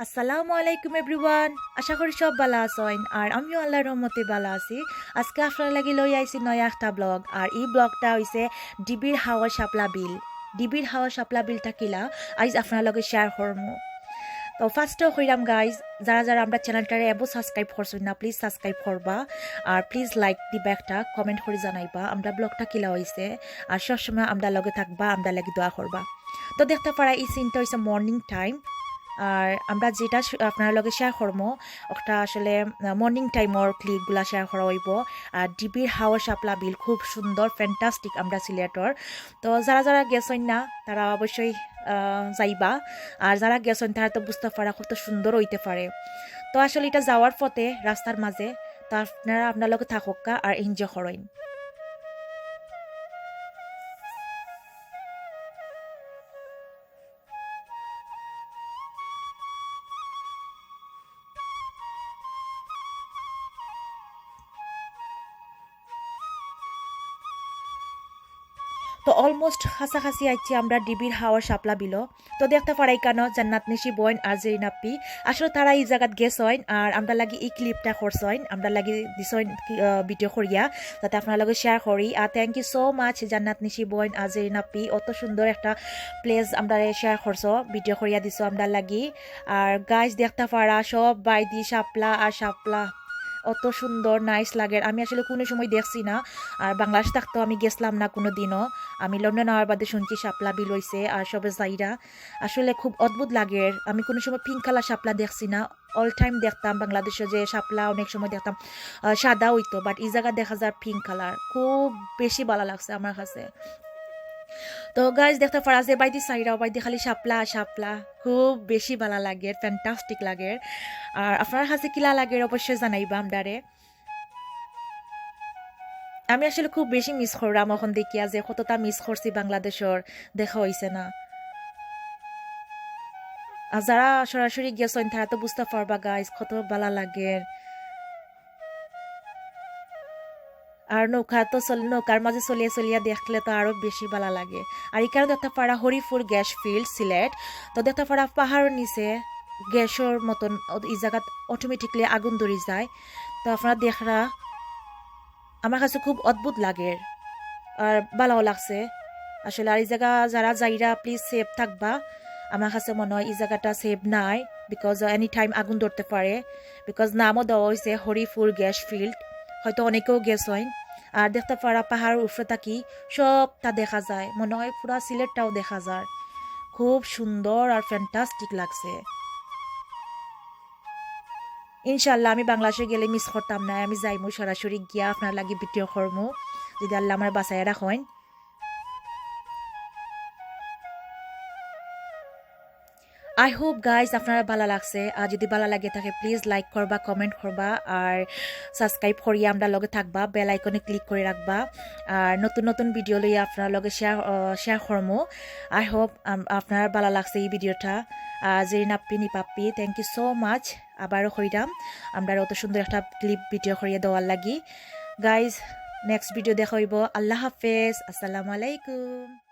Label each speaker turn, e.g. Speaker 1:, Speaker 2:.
Speaker 1: আসসালামু আলাইকুম এভরিওয়ান, আশা করি সব ভালো আছেন আর আমিও আল্লাহর রহমতে ভালো আছি। আজকে আপনার লাগি লই আইছি নয়া একটা ব্লগ। আর এই ব্লগটা হইছে ডিবির হাওয়া শাপলা বিল। ডিবির হাওয়া শাপলা বিলটা কিলা আইজ আপনার লগে শেয়ার করমু। তো ফার্স্টও কইরাম গাইজ, যারা যারা আমরা চ্যানেলটারে এবো সাবস্ক্রাইব করছেন না প্লিজ সাবস্ক্রাইব করবা আর প্লিজ লাইক দিবা, একটা কমেন্ট করে জানাইবা আমরা ব্লগটা কিলা হইছে। আর সবসময় আমরা লগে থাকবা, আমরা লাগি দোয়া করবা। তো দেখতে পারা এই সিনটা হইছে মর্নিং টাইম। আর আমরা যেটা আপনার লগে শেয়ার করবো ওটা আসলে মর্নিং টাইমর ক্লিপগুলা শেয়ার করা হইব। আর ডিবির হাওয়া শাপলা বিল খুব সুন্দর ফ্যান্টাস্টিক আমরা সিলেটর। তো যারা যারা গেছেন না তারা অবশ্যই যাইবা, আর যারা গেছেন তারা তো বুঝতে পারা কত সুন্দর হইতে পারে। তো আসলে এটা যাওয়ার পথে রাস্তার মাঝে, তো আপনারা আপনার লগে থাকুক আর এনজয় করেন। তো অলমোস্ট কাছাকাছি আইছি আমরা ডিবির হাওয়ার শাপলা বিল। তো দেখতে পারাই কেন জান্নাত নিশি বইন আর জেরিনাপ্পি আসলে তারা এই জায়গাত গেছইন আর আমরা লাগি এই ক্লিপটা করছইন, আমরা লাগি দিছইন ভিডিও করিয়া যাতে আপনার লগে শেয়ার করি। আর থ্যাংক ইউ সো মাচ জান্নাত নিশি বইন আর জেরিনাপ্পি, অত সুন্দর একটা প্লেস আমরা শেয়ার করছো, ভিডিও করিয়া দিছো আমরা লাগি। আর গাইজ দেখতে পারা সব বাইদি শাপলা আর শাপলা, অত সুন্দর নাইস লাগে। আমি আসলে কোনো সময় দেখছি না, আর বাংলাদেশ থাকতেও আমি গেছিলাম না কোনো দিনও। আমি লন্ডন আওয়ার বাদে শুনছি শাপলা বিল হইছে আর সবে যাইরা আসলে খুব অদ্ভুত লাগে। আমি কোনো সময় পিঙ্ক কালার শাপলা দেখছি না, অল টাইম দেখতাম বাংলাদেশে যে শাপলা অনেক সময় দেখতাম সাদা হইতো, বাট এই জায়গা দেখা যায় পিঙ্ক কালার, খুব বেশি ভালো লাগছে আমার কাছে। তো গাইজ দেখতে পারা যে বাইদি সাইরা বাইদি খালি শাপলা শাপলা, খুব বেশি ভালো লাগে, ফ্যান্টাস্টিক লাগে। আর আপনার কাছে কিলা লাগে অবশ্যই জানাইবা আমদারে। আমি আসলে খুব বেশি মিস করলাম এখন দেখিয়া যে কতটা মিস করছি বাংলাদেশের, দেখা হয়েছে না। আর যারা সরাসরি গেছেন তারা তো বুঝতে পারবা গাইজ কত ভালো লাগে। আর নৌকা তো নৌকার মাঝে চলিয়া চলিয়া দেখলে তো আরো বেশি ভালো লাগে। আর এখানে দেখতে পারা হরিপুর গ্যাস ফিল্ড সিলেট। তো দেখতে পারা পাহাড়ের নিচে গ্যাসের মতন এই জায়গাত অটোমেটিকলি আগুন ধরে যায়। তো আপনারা দেখরা আমার কাছে খুব অদ্ভুত লাগে আর ভালো লাগছে আসলে। আর এই জায়গা যারা যাইরা প্লিজ সেফ থাকবা। আমার কাছে মনে হয় এই জায়গাটা সেফ নাই, বিকজ এনি টাইম আগুন ধরতে পারে। বিকজ নামও দেওয়া হয়েছে হরিপুর গ্যাস ফিল্ড, হয়তো অনেকেও গ্যাস হয়। আর দেখতে পারা পাহাড়ের উপরে থাকি সবটা দেখা যায়, মনে হয় পুরা সিলেটটাও দেখা যায়। খুব সুন্দর আর ফ্যান্টাস্টিক লাগছে। ইনশাল্লাহ আমি বাংলাদেশে গেলে মিস করতাম না, আমি যাইমু সরাসরি গিয়া আপনার লাগে ভিডিও করমু যদি আল্লাহ আমার বাসায় রাখেন। আই হোপ গাইজ আপনারা ভালো লাগছে। আর যদি ভালো লাগে থাকে প্লিজ লাইক করবা, কমেন্ট করবা আর সাবস্ক্রাইব করিয়া আমরা লগে থাকবা, বেল আইকনে ক্লিক করে রাখবা। আর নতুন নতুন ভিডিও লইয়া আপনার লগে শেয়ার করমু। আই হোপ আপনার ভালো লাগছে এই ভিডিওটা। জেরিনাপ্পি নিপাপ্পি থ্যাংক ইউ সো মাচ, আবারও কইরাম আমরা অত সুন্দর একটা ক্লিপ ভিডিও করিয়া দেওয়ার লাগি। গাইজ নেক্সট ভিডিও দেখা হইব। আল্লাহ হাফেজ, আসসালামু আলাইকুম।